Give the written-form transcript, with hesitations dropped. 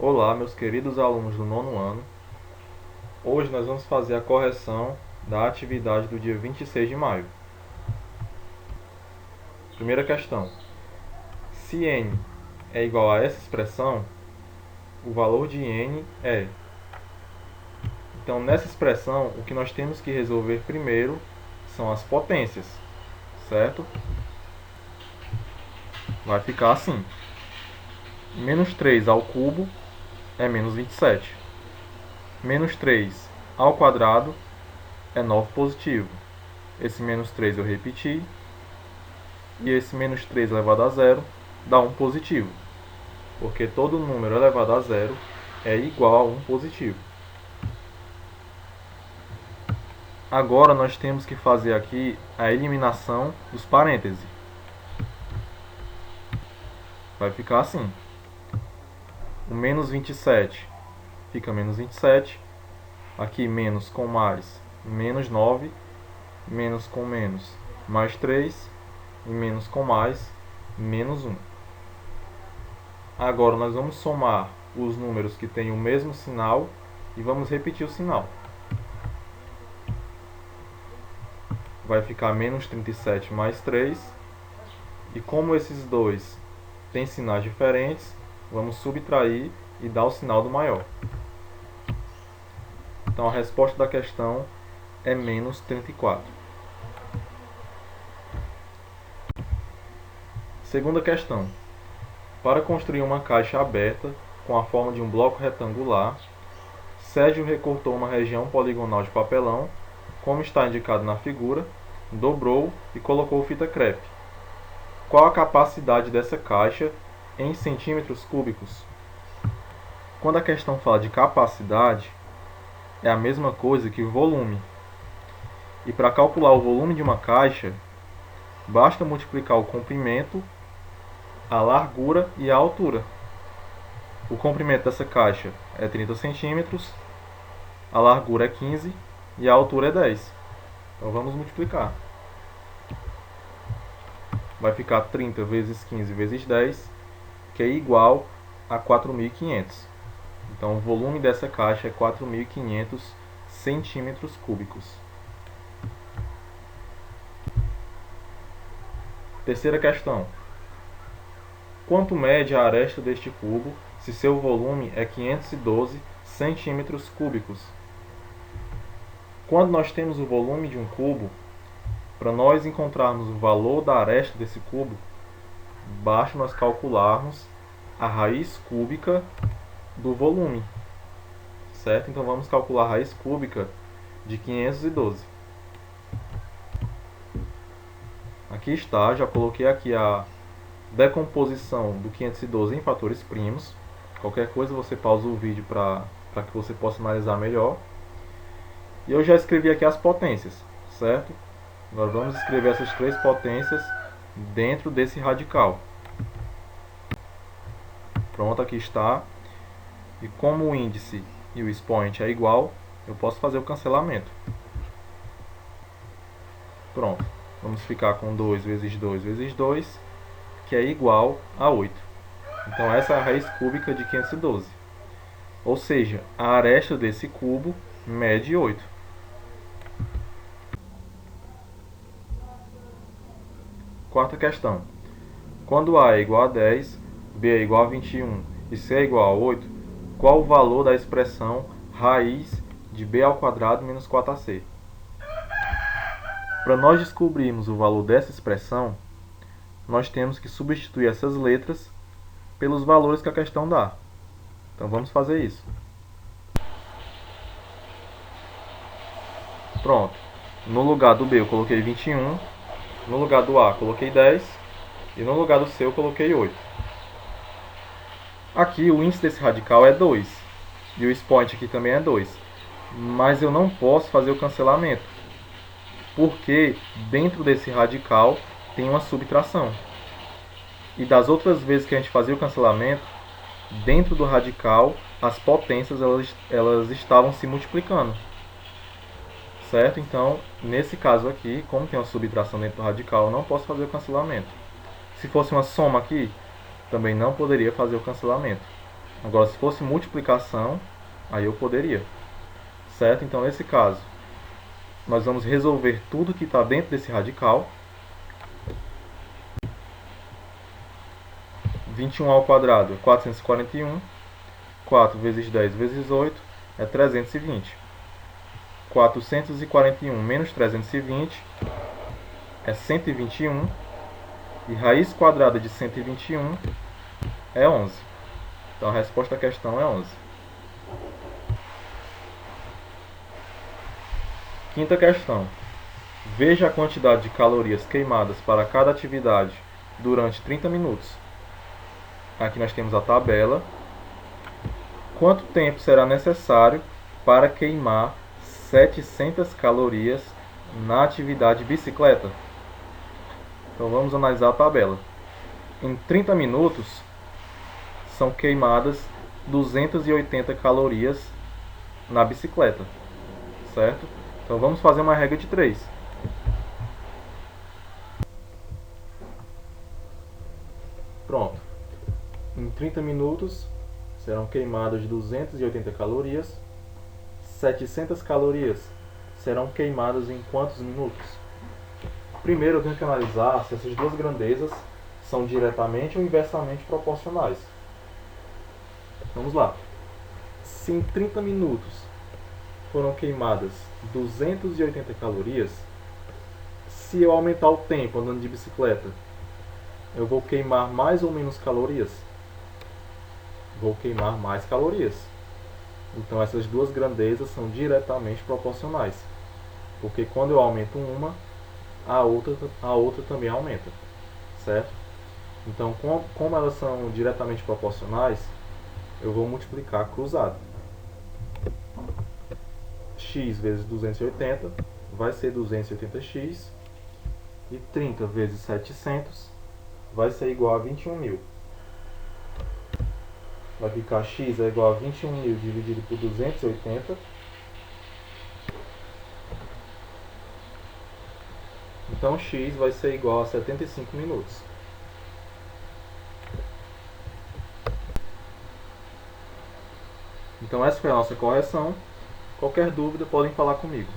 Olá, meus queridos alunos do nono ano. Hoje nós vamos fazer a correção da atividade do dia 26 de maio. Primeira questão. Se n é igual a essa expressão, o valor de n é... Então, nessa expressão, o que nós temos que resolver primeiro são as potências, certo? Vai ficar assim. Menos 3 ao cubo é menos 27. Menos 3 ao quadrado é 9 positivo. Esse menos 3 eu repeti. E esse menos 3 elevado a zero dá 1 positivo. Porque todo número elevado a zero é igual a 1 positivo. Agora nós temos que fazer aqui a eliminação dos parênteses. Vai ficar assim. O menos 27 fica menos 27. Aqui menos com mais, menos 9. Menos com menos, mais 3. E menos com mais, menos 1. Agora nós vamos somar os números que têm o mesmo sinal e vamos repetir o sinal. Vai ficar menos 37 mais 3. E como esses dois têm sinais diferentes, vamos subtrair e dar o sinal do maior. Então a resposta da questão é menos 34. Segunda questão. Para construir uma caixa aberta com a forma de um bloco retangular, Sérgio recortou uma região poligonal de papelão, como está indicado na figura, dobrou e colocou fita crepe. Qual a capacidade dessa caixa em centímetros cúbicos? Quando a questão fala de capacidade, é a mesma coisa que volume. E para calcular o volume de uma caixa, basta multiplicar o comprimento, a largura e a altura. O comprimento dessa caixa é 30 centímetros, a largura é 15 e a altura é 10. Então vamos multiplicar. Vai ficar 30 vezes 15 vezes 10, que é igual a 4.500. Então o volume dessa caixa é 4.500 centímetros cúbicos. Terceira questão. Quanto mede a aresta deste cubo se seu volume é 512 centímetros cúbicos? Quando nós temos o volume de um cubo, para nós encontrarmos o valor da aresta desse cubo, basta nós calcularmos a raiz cúbica do volume, certo? Então vamos calcular a raiz cúbica de 512. Aqui está, já coloquei aqui a decomposição do 512 em fatores primos. Qualquer coisa você pausa o vídeo para que você possa analisar melhor. E eu já escrevi aqui as potências, certo? Agora vamos escrever essas três potências dentro desse radical. Pronto, aqui está. E como o índice e o expoente é igual, eu posso fazer o cancelamento. Pronto. Vamos ficar com 2 vezes 2 vezes 2, que é igual a 8. Então essa é a raiz cúbica de 512. Ou seja, a aresta desse cubo mede 8. Quarta questão. Quando A é igual a 10, B é igual a 21 e C é igual a 8, qual o valor da expressão raiz de B ao quadrado menos 4AC? Para nós descobrirmos o valor dessa expressão, nós temos que substituir essas letras pelos valores que a questão dá. Então vamos fazer isso. Pronto. No lugar do B eu coloquei 21, no lugar do A coloquei 10 e no lugar do C eu coloquei 8. Aqui o índice desse radical é 2 e o expoente aqui também é 2. Mas eu não posso fazer o cancelamento, porque dentro desse radical tem uma subtração. E das outras vezes que a gente fazia o cancelamento, dentro do radical, as potências elas estavam se multiplicando. Certo? Então, nesse caso aqui, como tem uma subtração dentro do radical, eu não posso fazer o cancelamento. Se fosse uma soma aqui, também não poderia fazer o cancelamento. Agora, se fosse multiplicação, aí eu poderia. Certo? Então, nesse caso, nós vamos resolver tudo que está dentro desse radical. 21 ao quadrado é 441. 4 vezes 10 vezes 8 é 320. 441 menos 320 é 121. E raiz quadrada de 121 é 11. Então a resposta à questão é 11. Quinta questão. Veja a quantidade de calorias queimadas para cada atividade durante 30 minutos. Aqui nós temos a tabela. Quanto tempo será necessário para queimar 700 calorias na atividade bicicleta? Então vamos analisar a tabela. Em 30 minutos são queimadas 280 calorias na bicicleta, certo? Então vamos fazer uma regra de 3. Pronto. Em 30 minutos serão queimadas 280 calorias. 700 calorias serão queimadas em quantos minutos? Primeiro eu tenho que analisar se essas duas grandezas são diretamente ou inversamente proporcionais. Vamos lá. Se em 30 minutos foram queimadas 280 calorias, se eu aumentar o tempo andando de bicicleta, eu vou queimar mais ou menos calorias? Vou queimar mais calorias. Então essas duas grandezas são diretamente proporcionais. Porque quando eu aumento uma, a outra também aumenta. Certo? Então, como elas são diretamente proporcionais, eu vou multiplicar cruzado. X vezes 280 vai ser 280x. E 30 vezes 700 vai ser igual a 21.000. Vai ficar x é igual a 21.000 dividido por 280. Então x vai ser igual a 75 minutos. Então essa foi a nossa correção. Qualquer dúvida podem falar comigo.